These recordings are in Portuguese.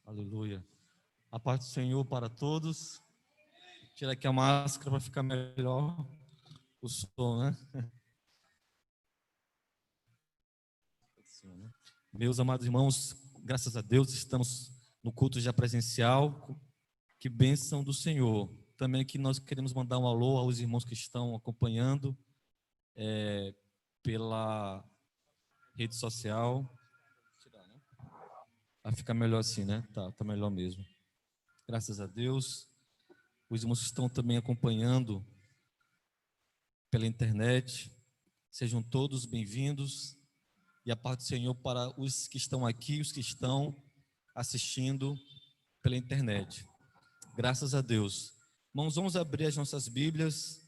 Aleluia. A paz do Senhor para todos. Tira aqui a máscara para ficar melhor o som, né? Meus amados irmãos, graças a Deus estamos no culto já presencial. Que bênção do Senhor. Também aqui nós queremos mandar um alô aos irmãos que estão acompanhando pela rede social. Vai ficar melhor assim, né? Tá melhor mesmo. Graças a Deus. Os irmãos que estão também acompanhando pela internet, sejam todos bem-vindos. E a paz do Senhor para os que estão aqui, os que estão assistindo pela internet. Graças a Deus. Irmãos, vamos abrir as nossas Bíblias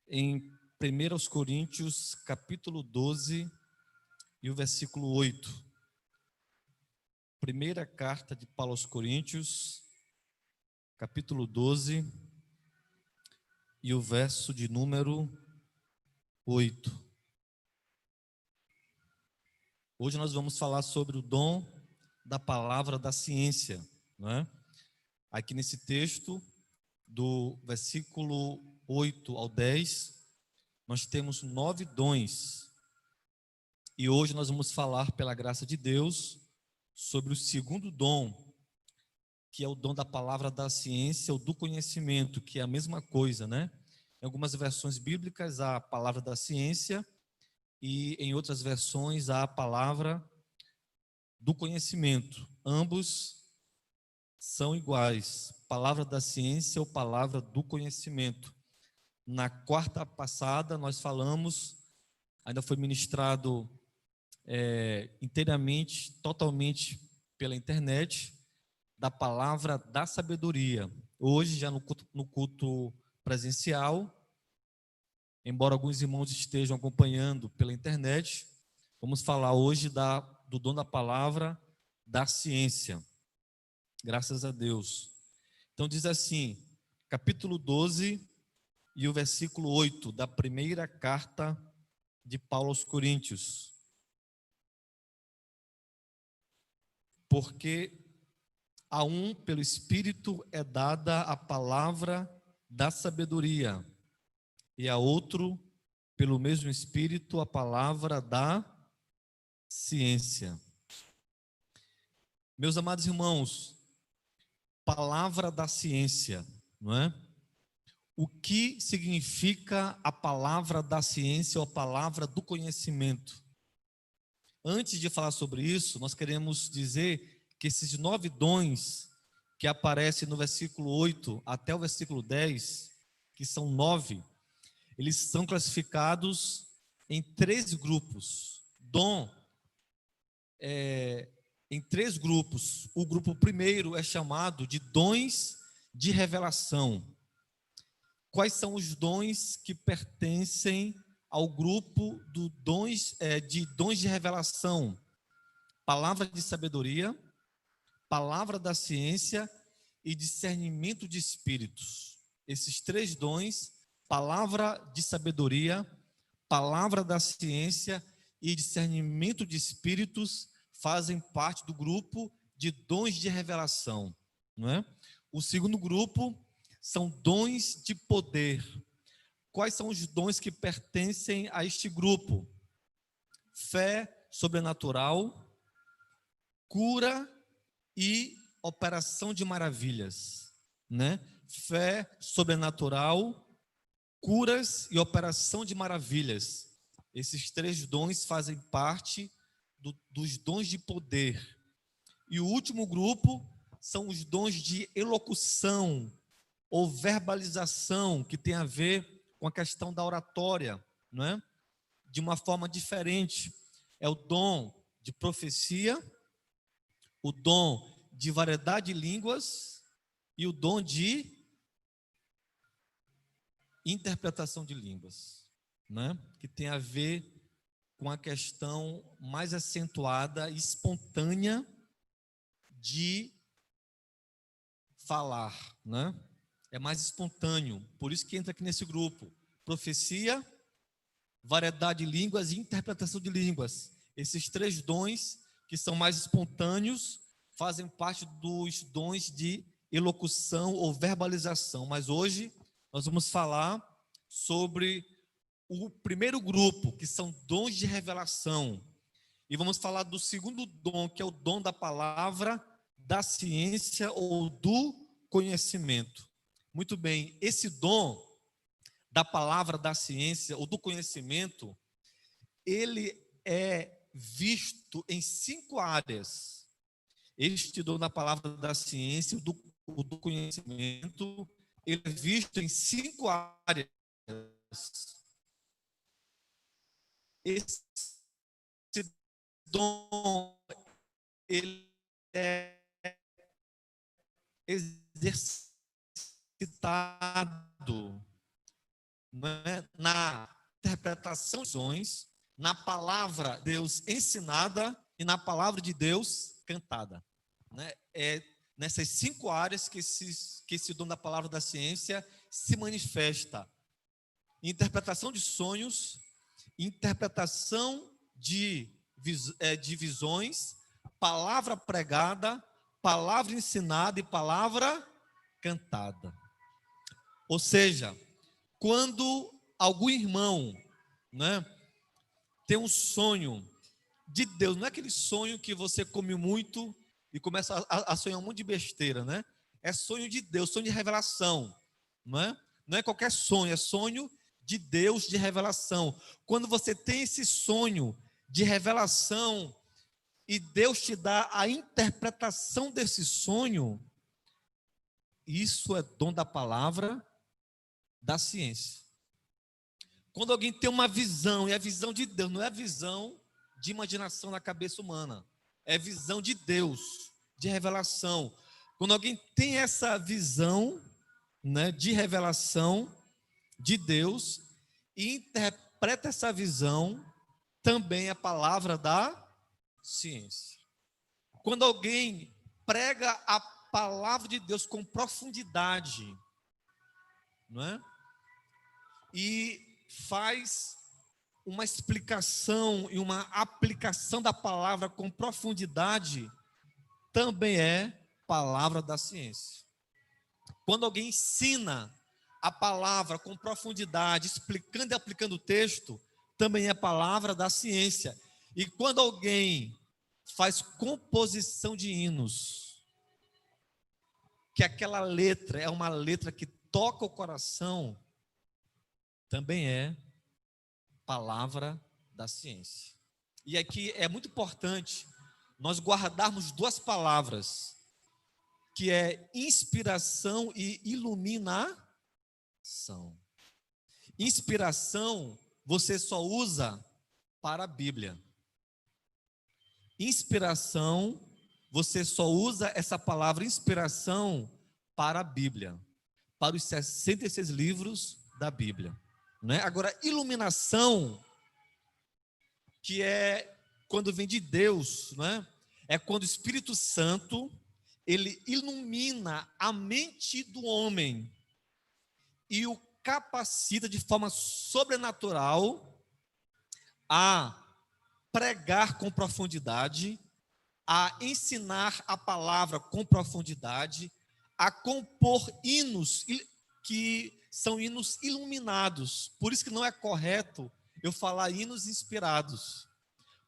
em 1 Coríntios, capítulo 12 e o versículo 8. Primeira carta de Paulo aos Coríntios, capítulo 12 e o verso de número 8. Hoje nós vamos falar sobre o dom da palavra da ciência, não é? Aqui nesse texto, do versículo 8 ao 10, nós temos 9 dons. E hoje nós vamos falar, pela graça de Deus, sobre o segundo dom, que é o dom da palavra da ciência ou do conhecimento, que é a mesma coisa, né? Em algumas versões bíblicas, há a palavra da ciência, e em outras versões, há a palavra do conhecimento. Ambos são iguais, palavra da ciência ou palavra do conhecimento. Na quarta passada nós falamos, ainda foi ministrado inteiramente, totalmente pela internet, da palavra da sabedoria. Hoje, já no culto presencial, embora alguns irmãos estejam acompanhando pela internet, vamos falar hoje do dom da palavra da ciência. Graças a Deus. Então diz assim, capítulo 12 e o versículo 8 da primeira carta de Paulo aos Coríntios. Porque a um pelo Espírito é dada a palavra da sabedoria, e a outro pelo mesmo Espírito a palavra da ciência. Meus amados irmãos, palavra da ciência, não é? O que significa a palavra da ciência ou a palavra do conhecimento? Antes de falar sobre isso, nós queremos dizer que esses 9 dons que aparecem no versículo 8 até o versículo 10, que são 9, eles são classificados em 3 grupos. Dom em 3 grupos. O grupo primeiro é chamado de dons de revelação. Quais são os dons que pertencem ao grupo de dons de revelação? Palavra de sabedoria, palavra da ciência e discernimento de espíritos. Esses 3 dons, palavra de sabedoria, palavra da ciência e discernimento de espíritos, fazem parte do grupo de dons de revelação, não é? O segundo grupo são dons de poder. Quais são os dons que pertencem a este grupo? Fé sobrenatural, cura e operação de maravilhas, né? Fé sobrenatural, curas e operação de maravilhas. Esses 3 dons fazem parte dos dons de poder. E o último grupo são os dons de elocução ou verbalização, que tem a ver com a questão da oratória, não é? De uma forma diferente. É o dom de profecia, o dom de variedade de línguas e o dom de interpretação de línguas, né? Que tem a ver com a questão mais acentuada e espontânea de falar, né? É mais espontâneo, por isso que entra aqui nesse grupo. Profecia, variedade de línguas e interpretação de línguas. Esses 3 dons que são mais espontâneos fazem parte dos dons de elocução ou verbalização, mas hoje nós vamos falar sobre o primeiro grupo, que são dons de revelação, e vamos falar do segundo dom, que é o dom da palavra, da ciência ou do conhecimento. Muito bem, esse dom da palavra, da ciência ou do conhecimento, ele é visto em 5 áreas. Este dom da palavra, da ciência, o do conhecimento, ele é visto em 5 áreas. Esse dom, ele é exercitado, né, na interpretação de visões, na palavra de Deus ensinada e na palavra de Deus cantada. Né? É nessas 5 áreas que esse dom da palavra da ciência se manifesta. Interpretação de sonhos, interpretação de visões, palavra pregada, palavra ensinada e palavra cantada. Ou seja, quando algum irmão, né, tem um sonho de Deus, não é aquele sonho que você come muito e começa a sonhar um monte de besteira, né? É sonho de Deus, sonho de revelação, não é? Não é qualquer sonho, é sonho de Deus, de revelação. Quando você tem esse sonho de revelação e Deus te dá a interpretação desse sonho, isso é dom da palavra, da ciência. Quando alguém tem uma visão, e a visão de Deus não é a visão de imaginação na cabeça humana, é visão de Deus, de revelação. Quando alguém tem essa visão, né, de revelação de Deus e interpreta essa visão, também é a palavra da ciência. Quando alguém prega a palavra de Deus com profundidade, não é? E faz uma explicação e uma aplicação da palavra com profundidade, também é palavra da ciência. Quando alguém ensina a palavra com profundidade, explicando e aplicando o texto, também é palavra da ciência. E quando alguém faz composição de hinos, que aquela letra é uma letra que toca o coração, também é palavra da ciência. E aqui é muito importante nós guardarmos 2 palavras, que é inspiração e iluminação. Inspiração você só usa para a Bíblia. Inspiração, você só usa essa palavra inspiração para a Bíblia, para os 66 livros da Bíblia. Né? Agora, iluminação, que é quando vem de Deus, né? É quando o Espírito Santo, ele ilumina a mente do homem e o capacita de forma sobrenatural a pregar com profundidade, a ensinar a palavra com profundidade, a compor hinos que são hinos iluminados. Por isso que não é correto eu falar hinos inspirados,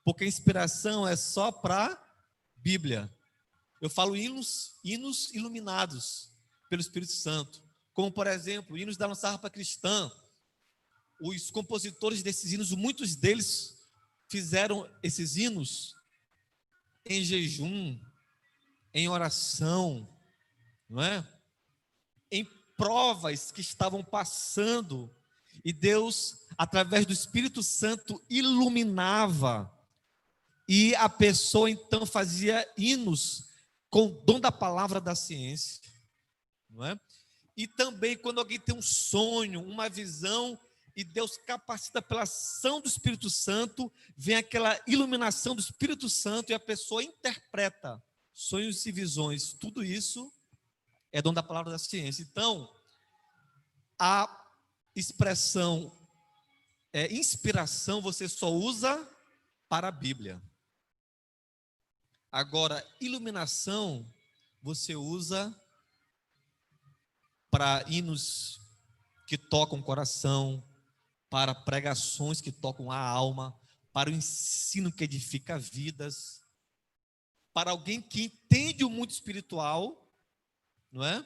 porque a inspiração é só para Bíblia. Eu falo hinos iluminados pelo Espírito Santo, como por exemplo, hinos da nossa harpa cristã. Os compositores desses hinos, muitos deles fizeram esses hinos em jejum, em oração, não é? Em provas que estavam passando, e Deus, através do Espírito Santo, iluminava, e a pessoa então fazia hinos com o dom da palavra da ciência, não é? E também quando alguém tem um sonho, uma visão, e Deus capacita pela ação do Espírito Santo, vem aquela iluminação do Espírito Santo e a pessoa interpreta sonhos e visões. Tudo isso é dom da palavra da ciência. Então, a expressão inspiração você só usa para a Bíblia. Agora, iluminação você usa para hinos que tocam o coração, para pregações que tocam a alma, para o ensino que edifica vidas, para alguém que entende o mundo espiritual, não é?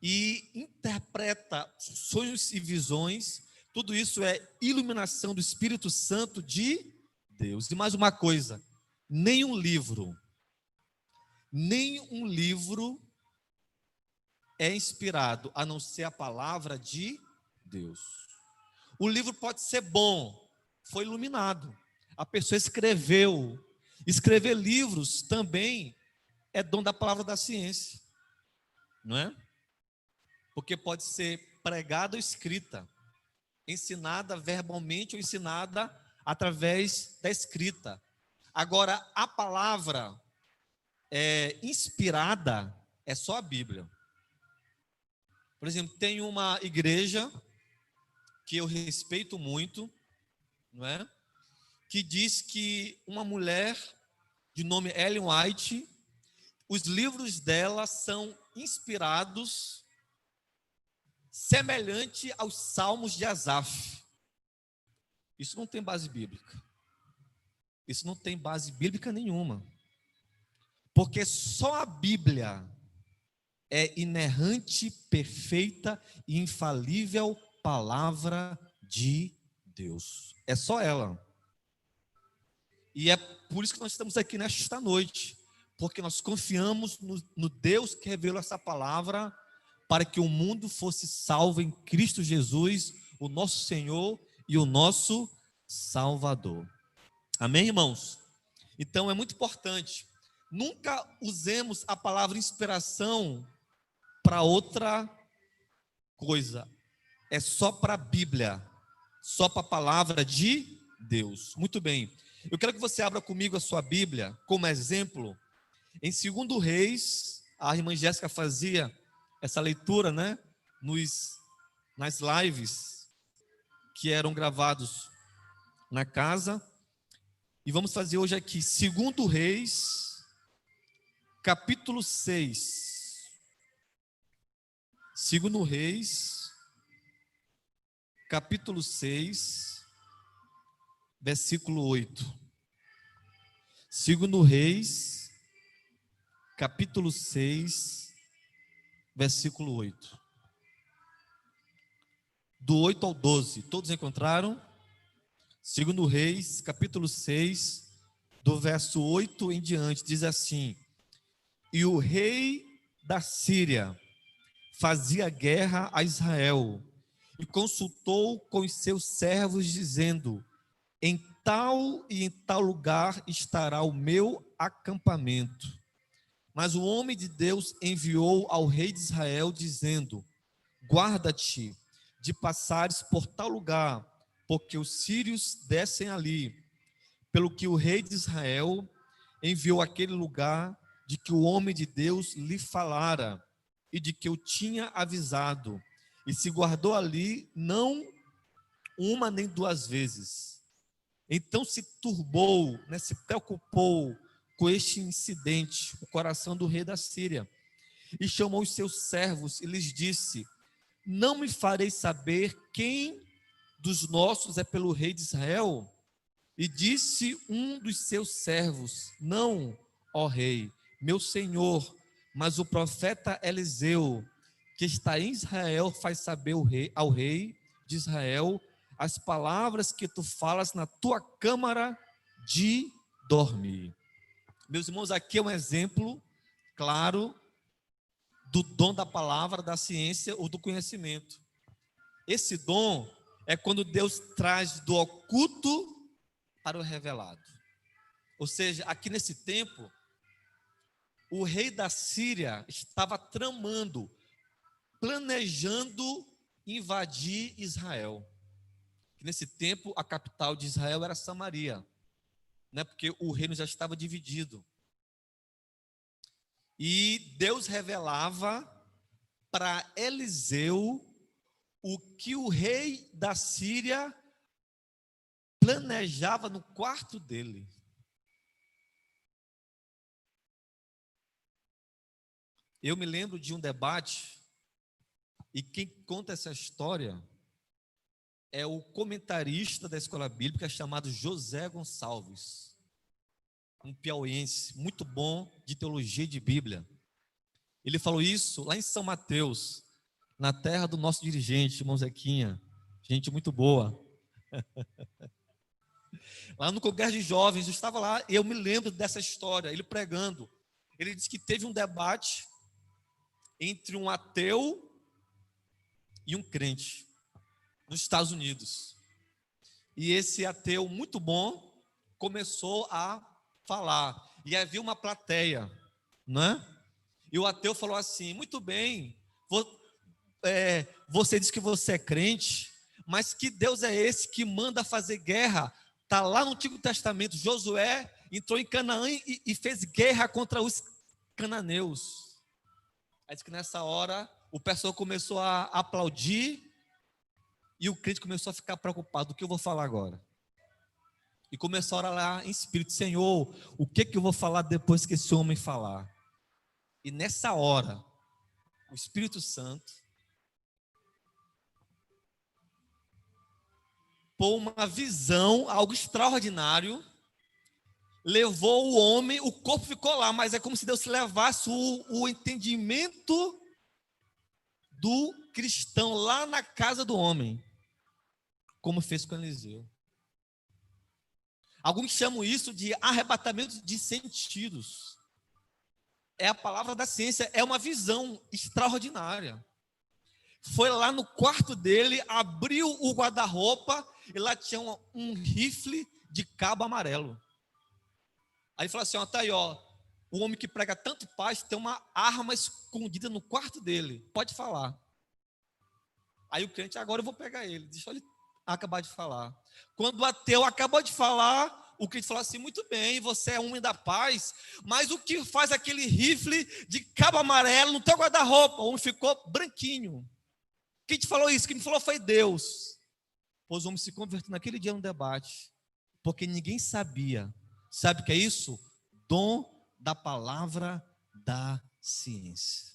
E interpreta sonhos e visões. Tudo isso é iluminação do Espírito Santo de Deus. E mais uma coisa, nenhum livro é inspirado a não ser a palavra de Deus. O livro pode ser bom, foi iluminado, a pessoa escreveu. Escrever livros também é dom da palavra da ciência, não é? Porque pode ser pregada ou escrita, ensinada verbalmente ou ensinada através da escrita. Agora, a palavra inspirada é só a Bíblia. Por exemplo, tem uma igreja que eu respeito muito, não é? Que diz que uma mulher de nome Ellen White, os livros dela são inspirados semelhante aos Salmos de Asaf. Isso não tem base bíblica. Isso não tem base bíblica nenhuma. Porque só a Bíblia é inerrante, perfeita e infalível palavra de Deus. É só ela. E é por isso que nós estamos aqui nesta noite. Porque nós confiamos no Deus que revelou essa palavra para que o mundo fosse salvo em Cristo Jesus, o nosso Senhor e o nosso Salvador. Amém, irmãos? Então é muito importante. Nunca usemos a palavra inspiração para outra coisa. É só para a Bíblia, só para a palavra de Deus. Muito bem. Eu quero que você abra comigo a sua Bíblia como exemplo. Em 2 Reis, a irmã Jéssica fazia essa leitura, né? Nas lives que eram gravados na casa. E vamos fazer hoje aqui 2 Reis, capítulo 6. 2 Reis, capítulo 6, versículo 8. 2 Reis, capítulo 6, versículo 8. Do 8 ao 12, todos encontraram? 2 Reis, capítulo 6, do verso 8 em diante, diz assim: E o rei da Síria fazia guerra a Israel, e consultou com os seus servos, dizendo: Em tal e em tal lugar estará o meu acampamento. Mas o homem de Deus enviou ao rei de Israel, dizendo: Guarda-te de passares por tal lugar, porque os sírios descem ali. Pelo que o rei de Israel enviou àquele lugar de que o homem de Deus lhe falara e de que eu tinha avisado, e se guardou ali não uma nem duas vezes. Então se turbou, né, se preocupou com este incidente o coração do rei da Síria, e chamou os seus servos e lhes disse: Não me farei saber quem dos nossos é pelo rei de Israel? E disse um dos seus servos: Não, ó rei, meu senhor, mas o profeta Eliseu, que está em Israel, faz saber ao rei de Israel as palavras que tu falas na tua câmara de dormir. Meus irmãos, aqui é um exemplo claro do dom da palavra, da ciência ou do conhecimento. Esse dom é quando Deus traz do oculto para o revelado. Ou seja, aqui nesse tempo, o rei da Síria estava tramando, planejando invadir Israel. Nesse tempo, a capital de Israel era Samaria, né? Porque o reino já estava dividido. E Deus revelava para Eliseu o que o rei da Síria planejava no quarto dele. Eu me lembro de um debate, e quem conta essa história é o comentarista da escola bíblica chamado José Gonçalves, um piauiense muito bom de teologia e de Bíblia. Ele falou isso lá em São Mateus, na terra do nosso dirigente, irmão Zequinha, gente muito boa. Lá no Congresso de Jovens, eu estava lá, e eu me lembro dessa história, ele pregando. Ele disse que teve um debate entre um ateu e um crente nos Estados Unidos. E esse ateu muito bom começou a falar. E havia uma plateia, né? E o ateu falou assim: muito bem, você diz que você é crente, mas que Deus é esse que manda fazer guerra? Está lá no Antigo Testamento, Josué entrou em Canaã e fez guerra contra os cananeus. Aí diz que nessa hora o pessoal começou a aplaudir e o crente começou a ficar preocupado: o que eu vou falar agora? E começou a orar lá em espírito: Senhor, o que eu vou falar depois que esse homem falar? E nessa hora, o Espírito Santo pôs uma visão, algo extraordinário, levou o homem, o corpo ficou lá, mas é como se Deus levasse o entendimento do cristão lá na casa do homem, como fez com Eliseu. Alguns chamam isso de arrebatamento de sentidos. É a palavra da ciência, é uma visão extraordinária. Foi lá no quarto dele, abriu o guarda-roupa e lá tinha um rifle de cabo amarelo. Aí falou assim: ó, tá aí, ó, o homem que prega tanto paz tem uma arma escondida no quarto dele, pode falar. Aí o crente: agora eu vou pegar ele, deixa ele acabar de falar. Quando o ateu acabou de falar, o crente falou assim: muito bem, você é homem da paz, mas o que faz aquele rifle de cabo amarelo no teu guarda-roupa? O homem ficou branquinho. Quem te falou isso? Quem me falou foi Deus. Pois o homem se converteu naquele dia no debate, porque ninguém sabia. Sabe o que é isso? Dom da palavra da ciência.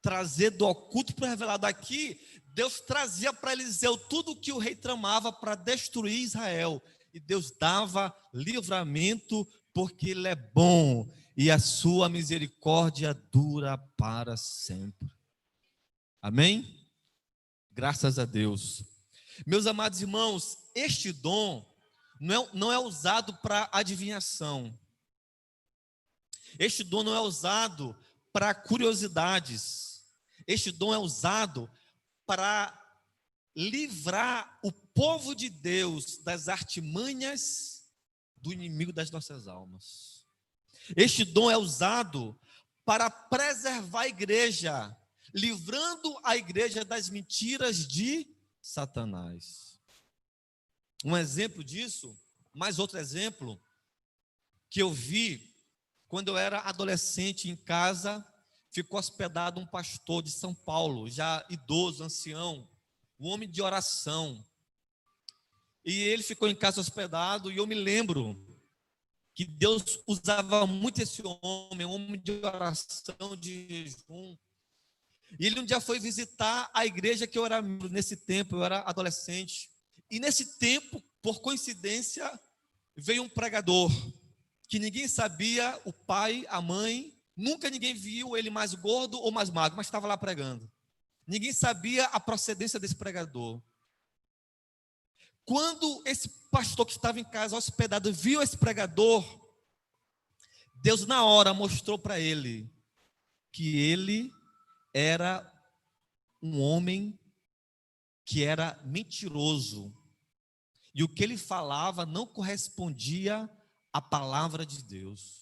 Trazer do oculto para o revelado. Aqui, Deus trazia para Eliseu tudo o que o rei tramava para destruir Israel. E Deus dava livramento, porque Ele é bom e a sua misericórdia dura para sempre. Amém? Graças a Deus. Meus amados irmãos, este dom não é usado para adivinhação. Este dom não é usado para curiosidades. Este dom é usado para livrar o povo de Deus das artimanhas do inimigo das nossas almas. Este dom é usado para preservar a igreja, livrando a igreja das mentiras de Satanás. Um exemplo disso, mais outro exemplo, que eu vi quando eu era adolescente em casa, ficou hospedado um pastor de São Paulo, já idoso, ancião, um homem de oração. E ele ficou em casa hospedado, e eu me lembro que Deus usava muito esse homem, um homem de oração, de jejum. E ele um dia foi visitar a igreja que eu era membro. Nesse tempo, eu era adolescente. E nesse tempo, por coincidência, veio um pregador, que ninguém sabia, o pai, a mãe, nunca ninguém viu ele mais gordo ou mais magro, mas estava lá pregando. Ninguém sabia a procedência desse pregador. Quando esse pastor que estava em casa hospedado viu esse pregador, Deus na hora mostrou para ele que ele era um homem que era mentiroso, e o que ele falava não correspondia à palavra de Deus.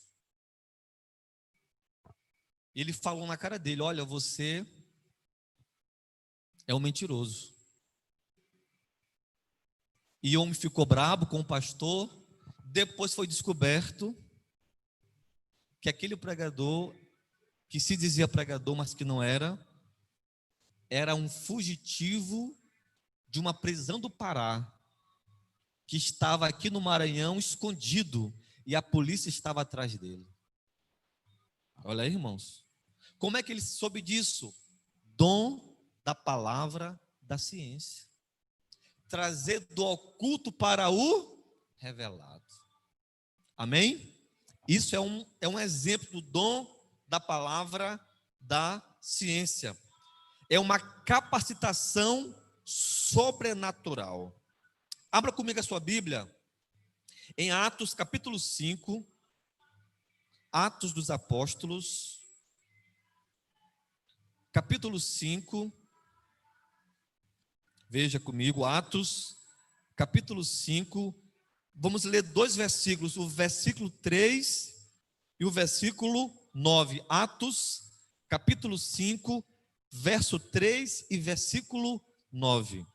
Ele falou na cara dele: olha, você é um mentiroso. E o homem ficou bravo com o pastor. Depois foi descoberto que aquele pregador, que se dizia pregador, mas que não era um fugitivo de uma prisão do Pará, que estava aqui no Maranhão escondido, e a polícia estava atrás dele. Olha aí, irmãos. Como é que ele soube disso? Dom da palavra da ciência. Trazer do oculto para o revelado. Amém? Isso é um exemplo do dom da palavra da ciência. É uma capacitação sobrenatural. Abra comigo a sua Bíblia em Atos capítulo 5, Atos dos Apóstolos, capítulo 5, veja comigo, Atos, capítulo 5, vamos ler dois versículos, o versículo 3 e o versículo 9. Atos, capítulo 5, verso 3 e versículo 9.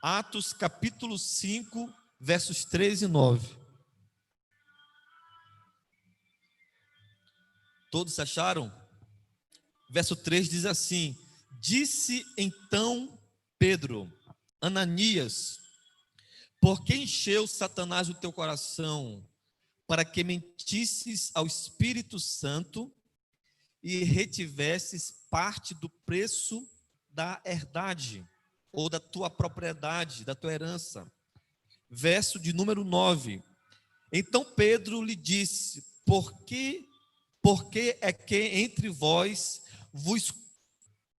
Atos, capítulo 5, versos 3 e 9. Todos acharam? Verso 3 diz assim: disse então Pedro, Ananias, por que encheu Satanás o teu coração, para que mentisses ao Espírito Santo e retivesses parte do preço da herdade, ou da tua propriedade, da tua herança? Verso de número 9. Então Pedro lhe disse: porque é que entre vós vos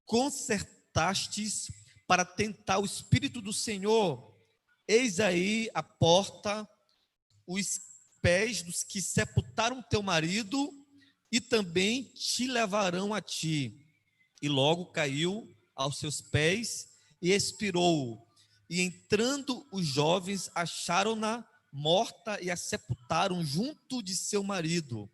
concertastes para tentar o Espírito do Senhor? Eis aí a porta, os pés dos que sepultaram teu marido, e também te levarão a ti. E logo caiu aos seus pés e expirou. E entrando os jovens, acharam-na morta e a sepultaram junto de seu marido.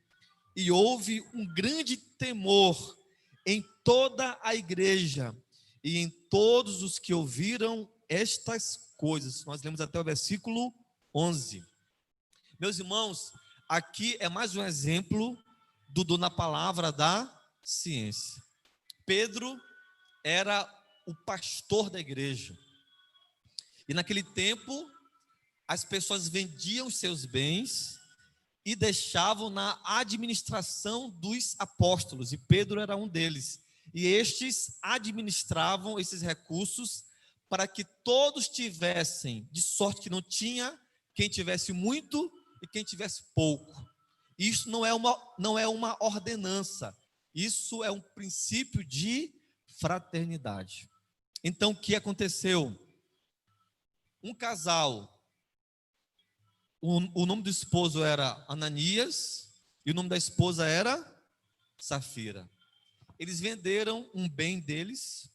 E houve um grande temor em toda a igreja e em todos os que ouviram estas coisas. Nós lemos até o versículo 11. Meus irmãos, aqui é mais um exemplo do dom na palavra da ciência. Pedro era o pastor da igreja. E naquele tempo, as pessoas vendiam os seus bens e deixavam na administração dos apóstolos, e Pedro era um deles. E estes administravam esses recursos para que todos tivessem, de sorte que não tinha quem tivesse muito e quem tivesse pouco. Isso não é uma ordenança, isso é um princípio de fraternidade. Então, o que aconteceu? Um casal, o nome do esposo era Ananias e o nome da esposa era Safira. Eles venderam um bem deles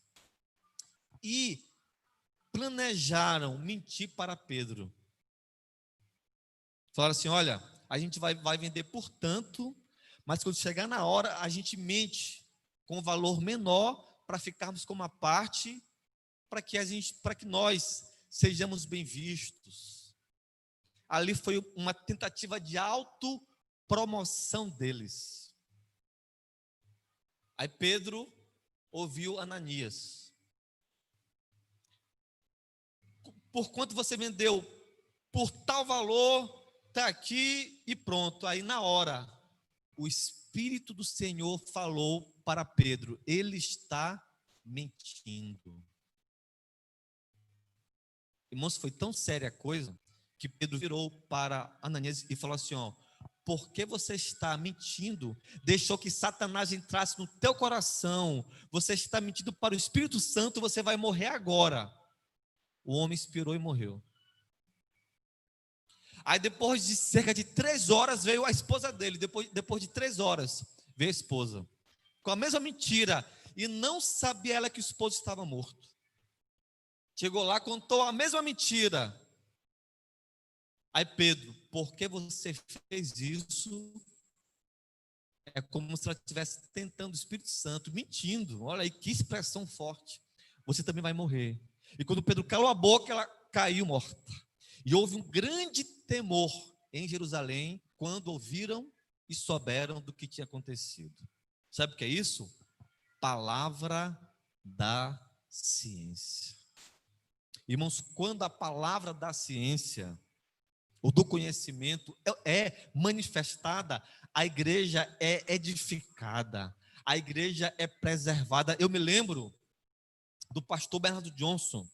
e planejaram mentir para Pedro. Falaram assim: olha, a gente vai vender por tanto, mas quando chegar na hora, a gente mente com um valor menor para ficarmos com uma parte, para que nós sejamos bem vistos. Ali foi uma tentativa de autopromoção deles. Aí Pedro ouviu Ananias: por quanto você vendeu? Por tal valor, está aqui e pronto. Aí na hora, o Espírito do Senhor falou para Pedro: ele está mentindo. Irmãos, foi tão séria a coisa que Pedro virou para Ananias e falou assim: ó, por que você está mentindo? Deixou que Satanás entrasse no teu coração. Você está mentindo para o Espírito Santo, você vai morrer agora. O homem expirou e morreu. Aí depois de cerca de 3 horas veio a esposa dele. Depois de 3 horas veio a esposa, com a mesma mentira. E não sabia ela que o esposo estava morto. Chegou lá, contou a mesma mentira. Aí Pedro: por que você fez isso? É como se ela estivesse tentando o Espírito Santo, mentindo. Olha aí que expressão forte. Você também vai morrer. E quando Pedro calou a boca, ela caiu morta. E houve um grande temor em Jerusalém quando ouviram e souberam do que tinha acontecido. Sabe o que é isso? Palavra da ciência. Irmãos, quando a palavra da ciência ou do conhecimento é manifestada, a igreja é edificada, a igreja é preservada. Eu me lembro do pastor Bernardo Johnson,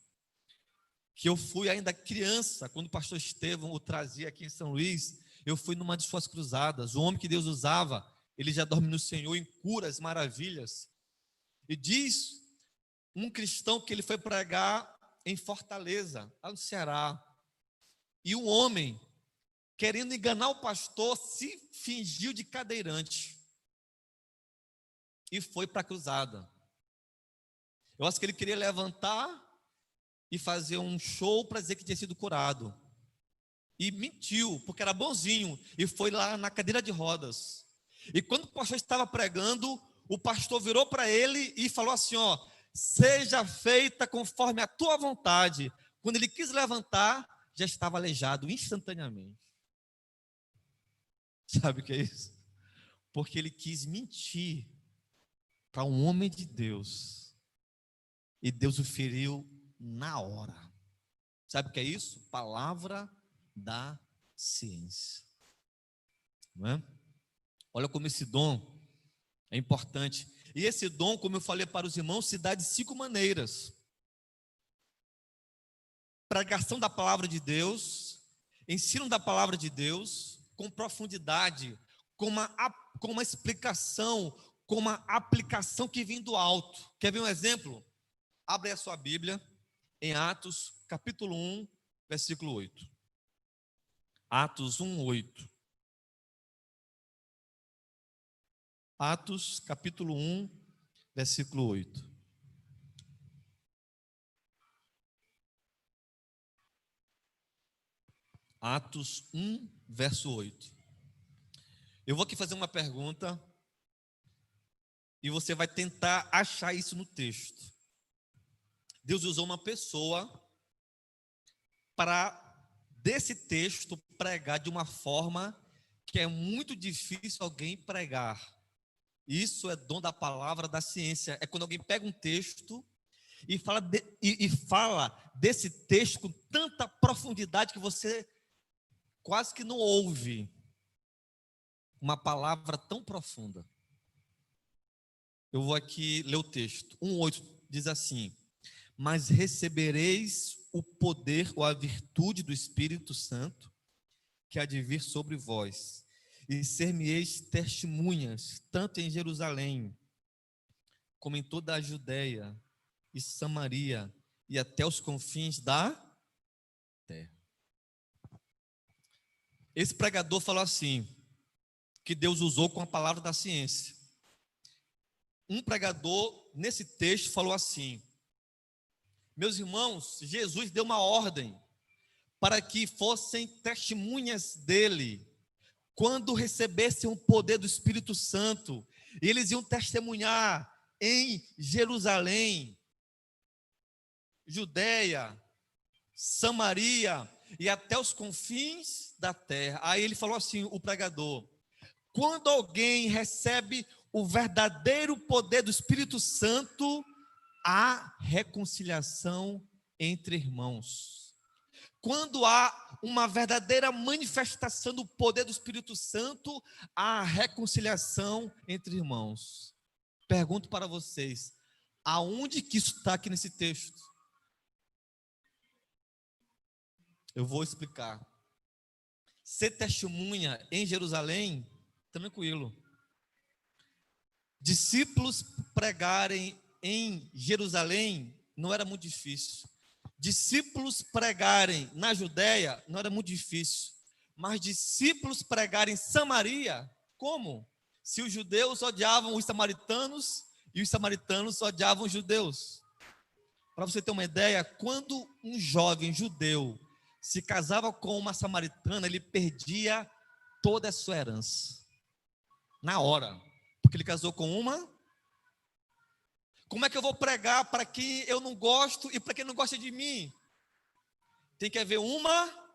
que eu fui ainda criança, quando o pastor Estevão o trazia aqui em São Luís, eu fui numa de suas cruzadas. O homem que Deus usava, ele já dorme no Senhor em curas, maravilhas. E diz um cristão que ele foi pregar em Fortaleza, lá no Ceará. E um homem, querendo enganar o pastor, se fingiu de cadeirante e foi para a cruzada. Eu acho que ele queria levantar e fazer um show para dizer que tinha sido curado. E mentiu, porque era bonzinho, e foi lá na cadeira de rodas. E quando o pastor estava pregando, o pastor virou para ele e falou assim, ó, seja feita conforme a tua vontade. Quando ele quis levantar, já estava aleijado instantaneamente. Sabe o que é isso? Porque ele quis mentir para um homem de Deus, e Deus o feriu na hora. Sabe o que é isso? Palavra da ciência. Não é? Olha como esse dom é importante. E esse dom, como eu falei para os irmãos, se dá de 5 maneiras: pregação da palavra de Deus, ensino da palavra de Deus, com profundidade, com uma explicação, com uma aplicação que vem do alto. Quer ver um exemplo? Abre a sua Bíblia em Atos, capítulo 1, versículo 8. Atos 1, 8. Atos, capítulo 1, versículo 8. Atos 1, verso 8. Eu vou aqui fazer uma pergunta e você vai tentar achar isso no texto. Deus usou uma pessoa para, desse texto, pregar de uma forma que é muito difícil alguém pregar. Isso é dom da palavra da ciência. É quando alguém pega um texto e fala desse texto com tanta profundidade que você quase que não ouve uma palavra tão profunda. Eu vou aqui ler o texto. 1:8 diz assim: mas recebereis o poder ou a virtude do Espírito Santo que há de vir sobre vós, e ser-me-eis testemunhas, tanto em Jerusalém, como em toda a Judéia e Samaria, e até os confins da terra. Esse pregador falou assim, que Deus usou com a palavra da ciência. Um pregador, nesse texto, falou assim: meus irmãos, Jesus deu uma ordem para que fossem testemunhas dele, quando recebessem o poder do Espírito Santo, e eles iam testemunhar em Jerusalém, Judéia, Samaria e até os confins da terra. Aí ele falou assim, o pregador: quando alguém recebe o verdadeiro poder do Espírito Santo, há reconciliação entre irmãos. Quando há uma verdadeira manifestação do poder do Espírito Santo, há reconciliação entre irmãos. Pergunto para vocês, aonde que isso está aqui nesse texto? Eu vou explicar. Ser testemunha em Jerusalém, tranquilo. Discípulos pregarem em Jerusalém não era muito difícil. Discípulos pregarem na Judéia não era muito difícil. Mas discípulos pregarem em Samaria, como? Se os judeus odiavam os samaritanos e os samaritanos odiavam os judeus. Para você ter uma ideia, quando um jovem judeu se casava com uma samaritana, ele perdia toda a sua herança. Na hora. Porque ele casou com uma. Como é que eu vou pregar para quem eu não gosto e para quem não gosta de mim? Tem que haver uma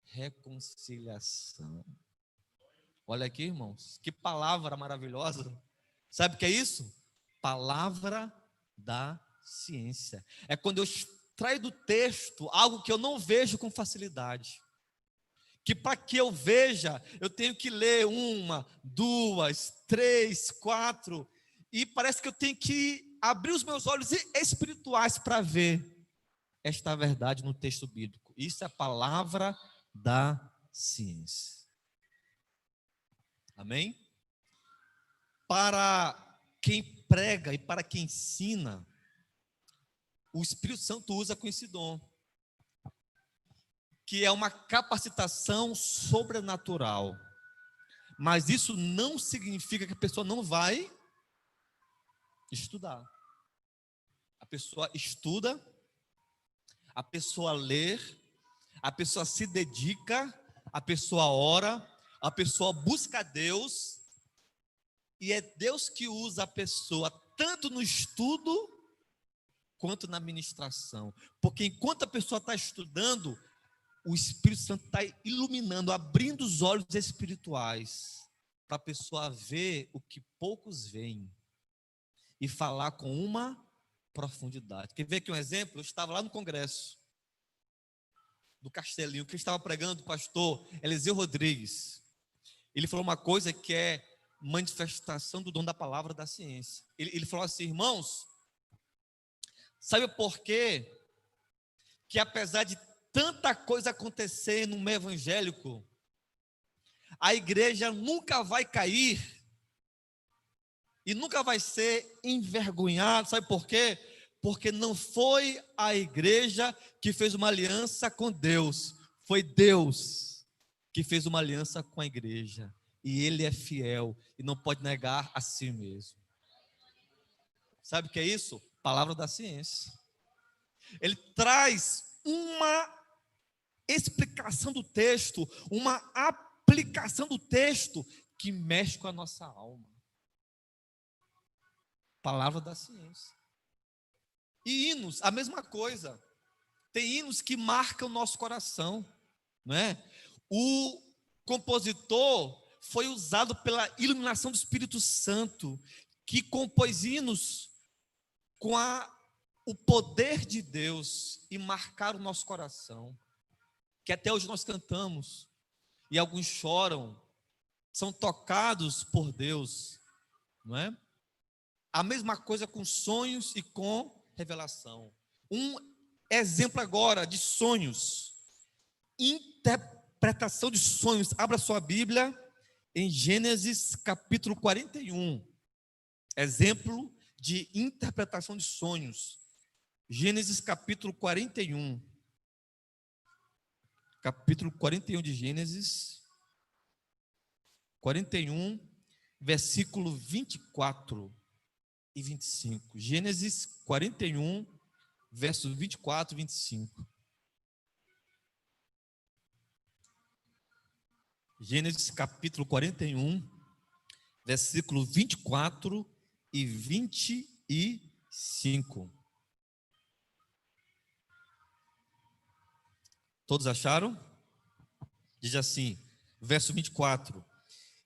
reconciliação. Olha aqui, irmãos, que palavra maravilhosa. Sabe o que é isso? Palavra da ciência. É quando eu extrai do texto algo que eu não vejo com facilidade. Que para que eu veja, eu tenho que ler 1, 2, 3, 4, e parece que eu tenho que abrir os meus olhos espirituais para ver esta verdade no texto bíblico. Isso é a palavra da ciência. Amém? Para quem prega e para quem ensina, o Espírito Santo usa com esse dom, que é uma capacitação sobrenatural. Mas isso não significa que a pessoa não vai estudar. A pessoa estuda, a pessoa lê, a pessoa se dedica, a pessoa ora, a pessoa busca Deus, e é Deus que usa a pessoa tanto no estudo quanto na ministração. Porque enquanto a pessoa está estudando, o Espírito Santo está iluminando, abrindo os olhos espirituais, para a pessoa ver o que poucos veem e falar com uma profundidade. Quer ver aqui um exemplo? Eu estava lá no congresso do Castelinho, que estava pregando o pastor Eliseu Rodrigues. Ele falou uma coisa que é manifestação do dom da palavra da ciência. Ele falou assim: irmãos, sabe por quê que apesar de tanta coisa acontecer no meio evangélico, a igreja nunca vai cair e nunca vai ser envergonhada? Sabe por quê? Porque não foi a igreja que fez uma aliança com Deus, foi Deus que fez uma aliança com a igreja, e Ele é fiel e não pode negar a si mesmo. Sabe o que é isso? Palavra da ciência. Ele traz uma explicação do texto, uma aplicação do texto que mexe com a nossa alma. Palavra da ciência. E hinos, a mesma coisa. Tem hinos que marcam o nosso coração, não é? O compositor foi usado pela iluminação do Espírito Santo, que compôs hinos com o poder de Deus e marcaram o nosso coração, que até hoje nós cantamos, e alguns choram, são tocados por Deus, não é? A mesma coisa com sonhos e com revelação. Um exemplo agora de sonhos, interpretação de sonhos. Abra sua Bíblia em Gênesis capítulo 41. Exemplo de interpretação de sonhos. Gênesis capítulo 41. Capítulo 41 de Gênesis 41, versículo 24 e 25. Gênesis 41, versos 24 e 25. Gênesis capítulo 41, versículo 24 e 25. Todos acharam? Diz assim, verso 24: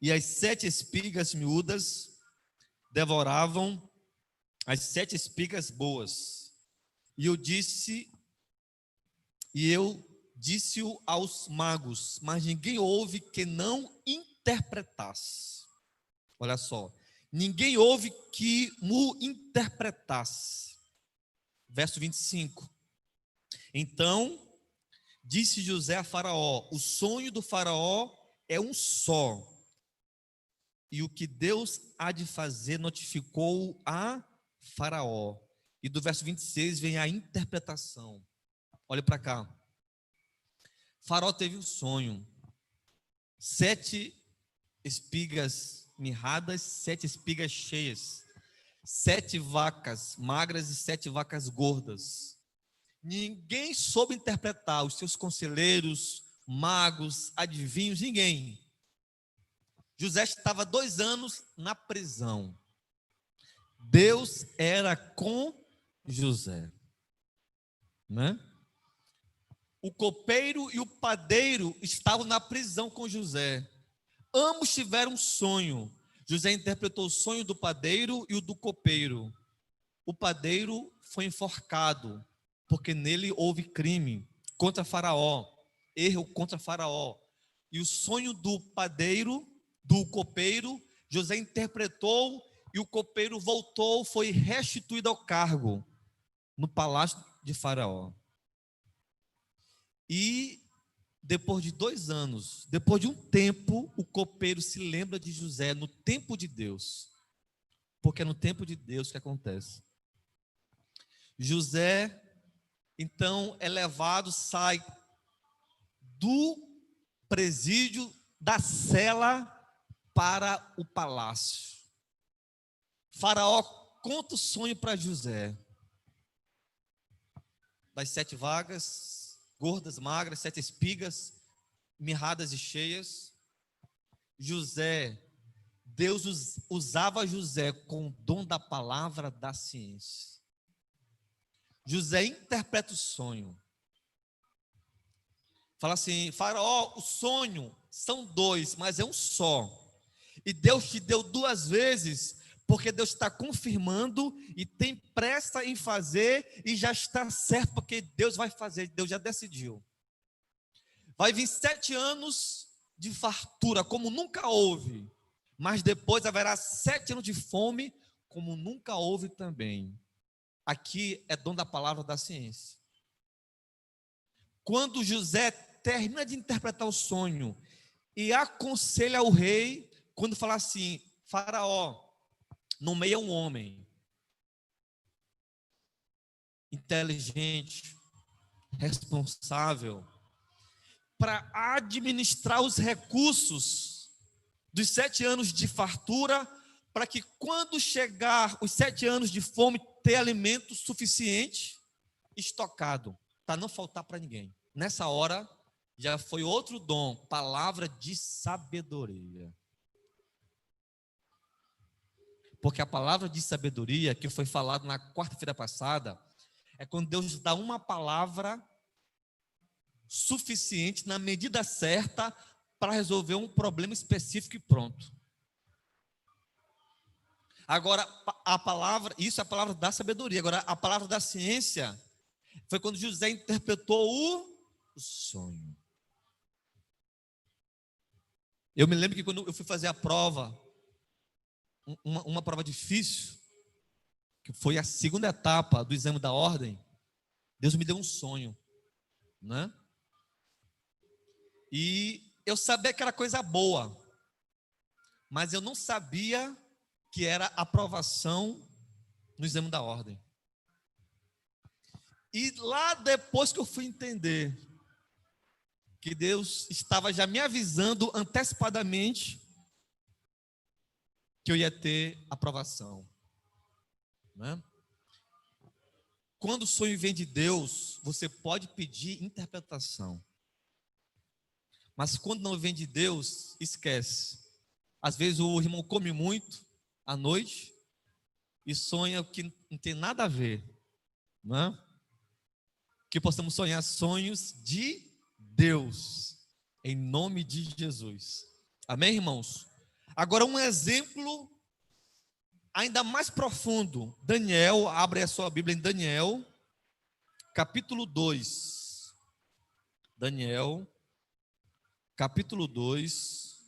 e as 7 espigas miúdas devoravam as 7 espigas boas. E eu disse-o aos magos, mas ninguém houve que não interpretasse. Olha só, ninguém houve que o interpretasse. Verso 25. Então disse José a Faraó: o sonho do Faraó é um só, e o que Deus há de fazer notificou a Faraó. E do verso 26 vem a interpretação. Olha para cá. Faraó teve um sonho: 7 espigas mirradas, 7 espigas cheias, 7 vacas magras e 7 vacas gordas. Ninguém soube interpretar, os seus conselheiros, magos, adivinhos, ninguém. José estava 2 anos na prisão. Deus era com José, né? O copeiro e o padeiro estavam na prisão com José. Ambos tiveram um sonho. José interpretou o sonho do padeiro e o do copeiro. O padeiro foi enforcado porque nele houve crime contra Faraó, erro contra Faraó. E o sonho do padeiro, do copeiro, José interpretou, e o copeiro voltou, foi restituído ao cargo no palácio de Faraó. E depois de 2 anos, depois de um tempo, o copeiro se lembra de José no tempo de Deus, porque é no tempo de Deus que acontece. José, então, é levado, sai do presídio, da cela para o palácio. Faraó conta o sonho para José, das 7 vagas, gordas, magras, 7 espigas, mirradas e cheias. José, Deus usava José com o dom da palavra da ciência. José interpreta o sonho. Fala assim: Faraó, o sonho são 2, mas é um só. E Deus te deu 2 vezes, porque Deus está confirmando e tem pressa em fazer, e já está certo, porque Deus vai fazer, Deus já decidiu. Vai vir 7 anos de fartura, como nunca houve, mas depois haverá 7 anos de fome, como nunca houve também. Aqui é dom da palavra da ciência. Quando José termina de interpretar o sonho e aconselha ao rei, quando fala assim: Faraó, nomeia um homem inteligente, responsável, para administrar os recursos dos 7 anos de fartura, para que quando chegar os 7 anos de fome, ter alimento suficiente estocado, para não faltar para ninguém. Nessa hora, já foi outro dom, palavra de sabedoria. Porque a palavra de sabedoria, que foi falada na quarta-feira passada, é quando Deus dá uma palavra suficiente, na medida certa, para resolver um problema específico e pronto. Agora, a palavra, isso é a palavra da sabedoria. Agora, a palavra da ciência foi quando José interpretou o sonho. Eu me lembro que quando eu fui fazer a prova, uma prova difícil, que foi a 2ª etapa do exame da ordem, Deus me deu um sonho, né? E eu sabia que era coisa boa, mas eu não sabia que era aprovação no exame da ordem. E lá depois que eu fui entender que Deus estava já me avisando antecipadamente que eu ia ter aprovação, né? Quando o sonho vem de Deus, você pode pedir interpretação. Mas quando não vem de Deus, esquece. Às vezes o irmão come muito à noite e sonha o que não tem nada a ver, né? Que possamos sonhar sonhos de Deus, em nome de Jesus. Amém, irmãos? Agora um exemplo ainda mais profundo. Daniel, abre a sua Bíblia em Daniel, capítulo 2. Daniel, capítulo 2,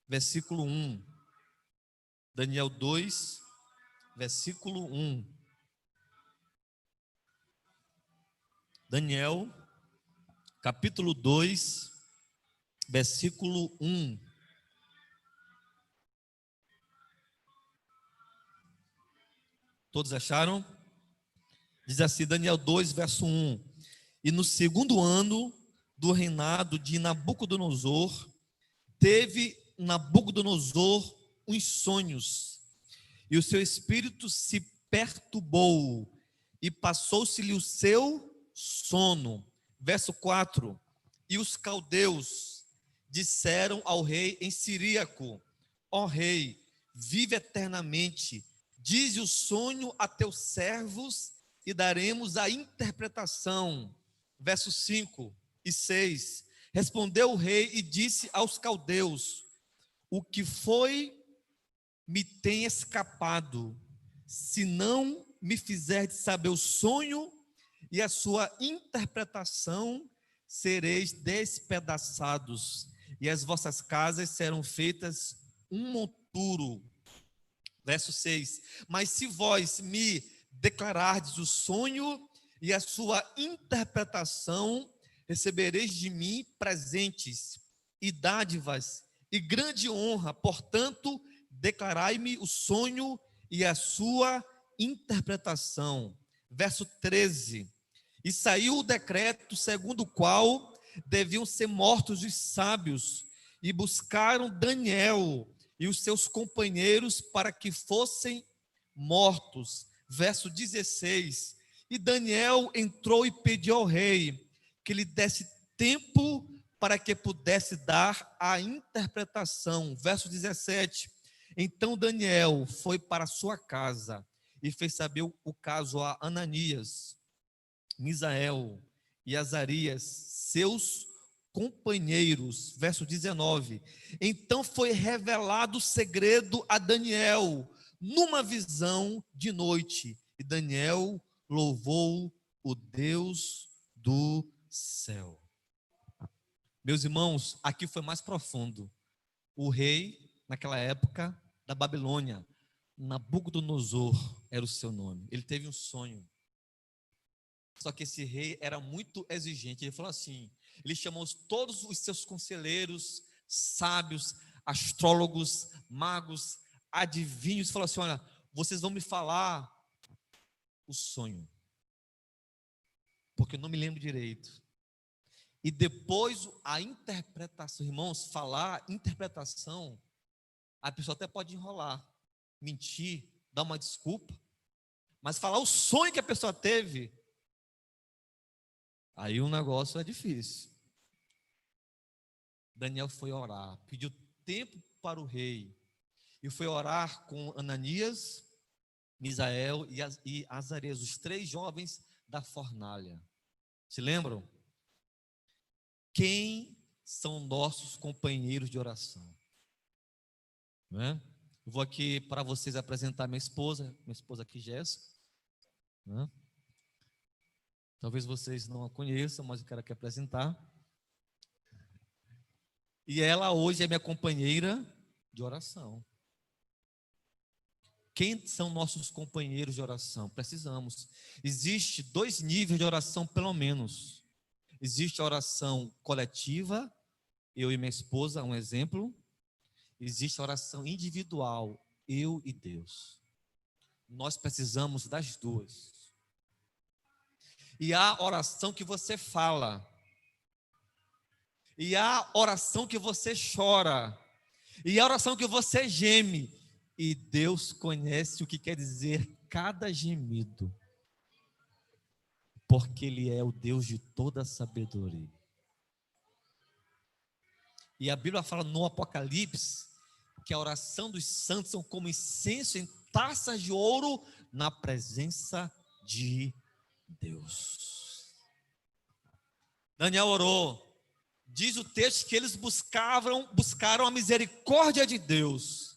versículo 1. Daniel 2, versículo 1. Daniel, capítulo 2, versículo 1. Todos acharam? Diz assim, Daniel 2, verso 1. E no 2º ano do reinado de Nabucodonosor, teve Nabucodonosor uns sonhos, e o seu espírito se perturbou, e passou-se-lhe o seu sono. Verso 4. E os caldeus disseram ao rei em siríaco: ó rei, vive eternamente, dize o sonho a teus servos e daremos a interpretação. Versos 5 e 6. Respondeu o rei e disse aos caldeus: o que foi me tem escapado, se não me fizerdes saber o sonho e a sua interpretação sereis despedaçados, e as vossas casas serão feitas um monturo. Verso 6: Mas se vós me declarardes o sonho e a sua interpretação, recebereis de mim presentes e dádivas e grande honra. Portanto, declarai-me o sonho e a sua interpretação. Verso 13: E saiu o decreto segundo o qual deviam ser mortos os sábios, e buscaram Daniel e os seus companheiros para que fossem mortos. Verso 16: E Daniel entrou e pediu ao rei que lhe desse tempo para que pudesse dar a interpretação. Verso 17: Então Daniel foi para sua casa e fez saber o caso a Ananias, Misael e Azarias, seus companheiros. Verso 19: Então foi revelado o segredo a Daniel numa visão de noite, e Daniel louvou o Deus do céu. Meus irmãos, aqui foi mais profundo. O rei, naquela época da Babilônia, Nabucodonosor era o seu nome. Ele teve um sonho. Só que esse rei era muito exigente. Ele falou assim: ele chamou todos os seus conselheiros, sábios, astrólogos, magos, adivinhos, e falou assim: olha, vocês vão me falar o sonho, porque eu não me lembro direito. E depois a interpretação, irmãos, falar, interpretação, a pessoa até pode enrolar, mentir, dar uma desculpa, mas falar o sonho que a pessoa teve, aí o negócio é difícil. Daniel foi orar, pediu tempo para o rei, e foi orar com Ananias, Misael e Azarias, os 3 jovens da fornalha. Se lembram? Quem são nossos companheiros de oração? Não é? Eu vou aqui para vocês apresentar minha esposa aqui, Jéssica. Né? Talvez vocês não a conheçam, mas eu quero aqui apresentar. E ela hoje é minha companheira de oração. Quem são nossos companheiros de oração? Precisamos. Existe 2 níveis de oração, pelo menos. Existe a oração coletiva, eu e minha esposa, um exemplo. Existe a oração individual, eu e Deus. Nós precisamos das 2. E há oração que você fala. E há oração que você chora. E há oração que você geme. E Deus conhece o que quer dizer cada gemido. Porque Ele é o Deus de toda sabedoria. E a Bíblia fala no Apocalipse que a oração dos santos são como incenso em taças de ouro na presença de Deus. Daniel orou. Diz o texto que eles buscaram a misericórdia de Deus.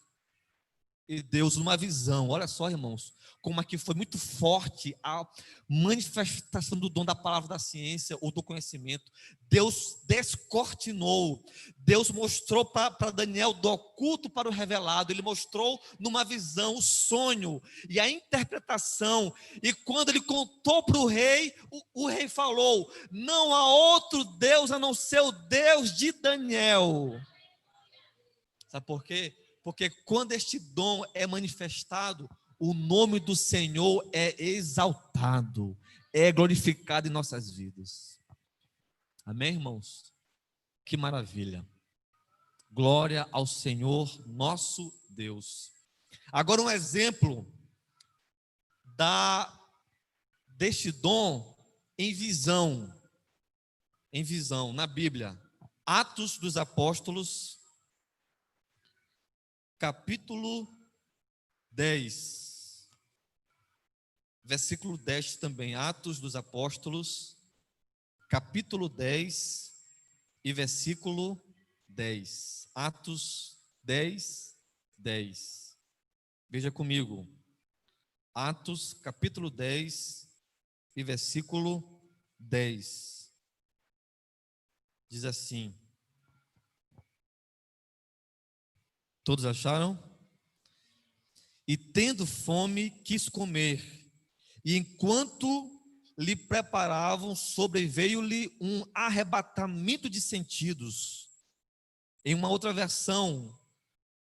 E Deus, numa visão, olha só, irmãos, como aqui foi muito forte a manifestação do dom da palavra da ciência ou do conhecimento. Deus descortinou, Deus mostrou para Daniel do oculto para o revelado. Ele mostrou numa visão o sonho e a interpretação, e quando ele contou para o rei, o rei falou: não há outro Deus a não ser o Deus de Daniel. Sabe por quê? Porque quando este dom é manifestado, o nome do Senhor é exaltado, é glorificado em nossas vidas. Amém, irmãos? Que maravilha. Glória ao Senhor nosso Deus. Agora um exemplo deste dom em visão na Bíblia. Atos dos Apóstolos, capítulo 10, versículo 10 também. Atos dos Apóstolos, capítulo 10 e versículo 10. Atos 10, 10. Veja comigo. Atos, capítulo 10 e versículo 10. Diz assim: todos acharam? E tendo fome, quis comer, e enquanto lhe preparavam, sobreveio-lhe um arrebatamento de sentidos. Em uma outra versão,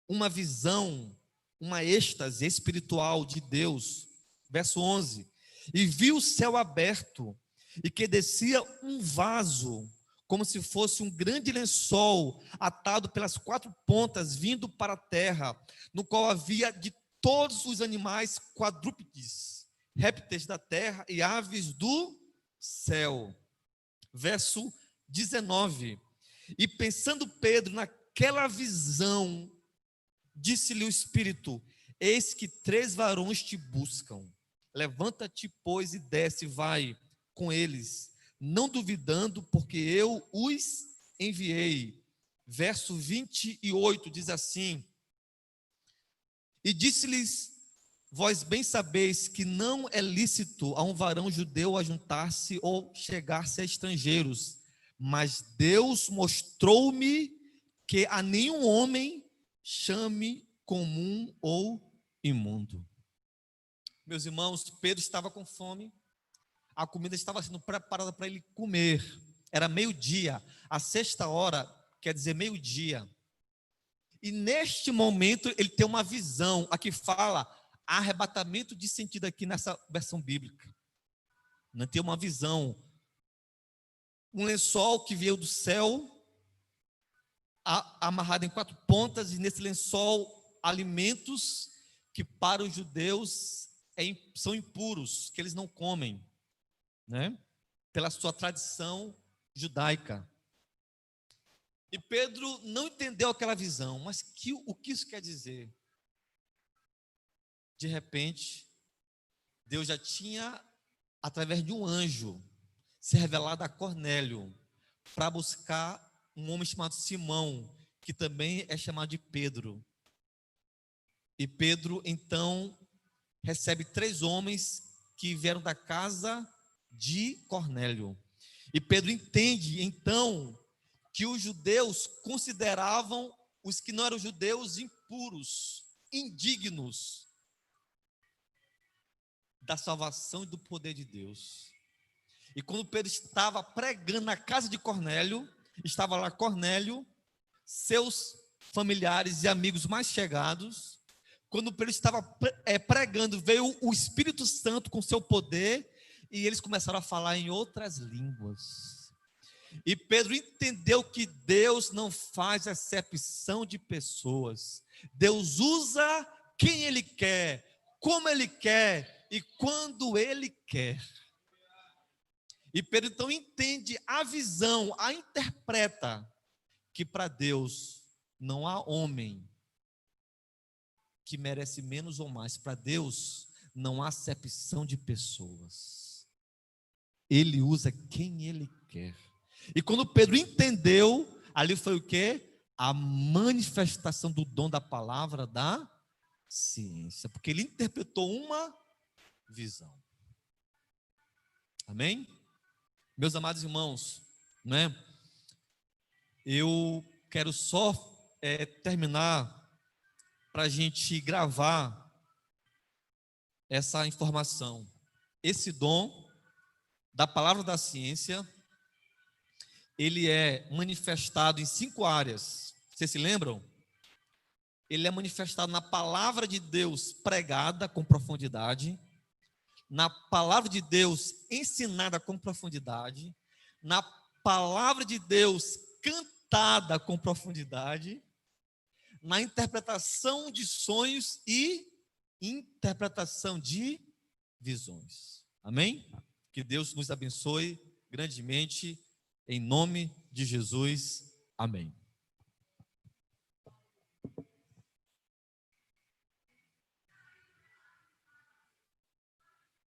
uma visão, uma êxtase espiritual de Deus. Verso 11: e viu o céu aberto, e que descia um vaso, como se fosse um grande lençol, atado pelas 4 pontas, vindo para a terra, no qual havia de todos os animais quadrúpedes, répteis da terra e aves do céu. Verso 19: e pensando Pedro naquela visão, disse-lhe o Espírito: eis que 3 varões te buscam. Levanta-te, pois, e desce, vai com eles, não duvidando, porque eu os enviei. Verso 28 diz assim: e disse-lhes: vós bem sabeis que não é lícito a um varão judeu ajuntar-se ou chegar-se a estrangeiros, mas Deus mostrou-me que a nenhum homem chame comum ou imundo. Meus irmãos, Pedro estava com fome, a comida estava sendo preparada para ele comer, era meio-dia, a 6ª hora quer dizer meio-dia, e neste momento ele tem uma visão, aqui fala arrebatamento de sentido aqui nessa versão bíblica, não tem uma visão, um lençol que veio do céu, amarrado em 4 pontas, e nesse lençol alimentos que para os judeus são impuros, que eles não comem, né? Pela sua tradição judaica. E Pedro não entendeu aquela visão, mas o que isso quer dizer? De repente, Deus já tinha, através de um anjo, se revelado a Cornélio, para buscar um homem chamado Simão, que também é chamado de Pedro. E Pedro, então, recebe 3 homens que vieram da casa de Cornélio. E Pedro entende, então, que os judeus consideravam os que não eram judeus impuros, indignos da salvação e do poder de Deus. E quando Pedro estava pregando na casa de Cornélio, estava lá Cornélio, seus familiares e amigos mais chegados. Quando Pedro estava pregando, veio o Espírito Santo com seu poder, e eles começaram a falar em outras línguas. E Pedro entendeu que Deus não faz acepção de pessoas. Deus usa quem Ele quer, como Ele quer e quando Ele quer. E Pedro então entende a visão, a interpreta, que para Deus não há homem que merece menos ou mais. Para Deus não há acepção de pessoas. Ele usa quem Ele quer. E quando Pedro entendeu, ali foi o quê? A manifestação do dom da palavra da ciência, porque ele interpretou uma visão. Amém? Meus amados irmãos, né? Eu quero só terminar para a gente gravar essa informação. Esse dom da palavra da ciência, ele é manifestado em 5 áreas. Vocês se lembram? Ele é manifestado na palavra de Deus pregada com profundidade, na palavra de Deus ensinada com profundidade, na palavra de Deus cantada com profundidade, na interpretação de sonhos e interpretação de visões. Amém? Que Deus nos abençoe grandemente, em nome de Jesus. Amém.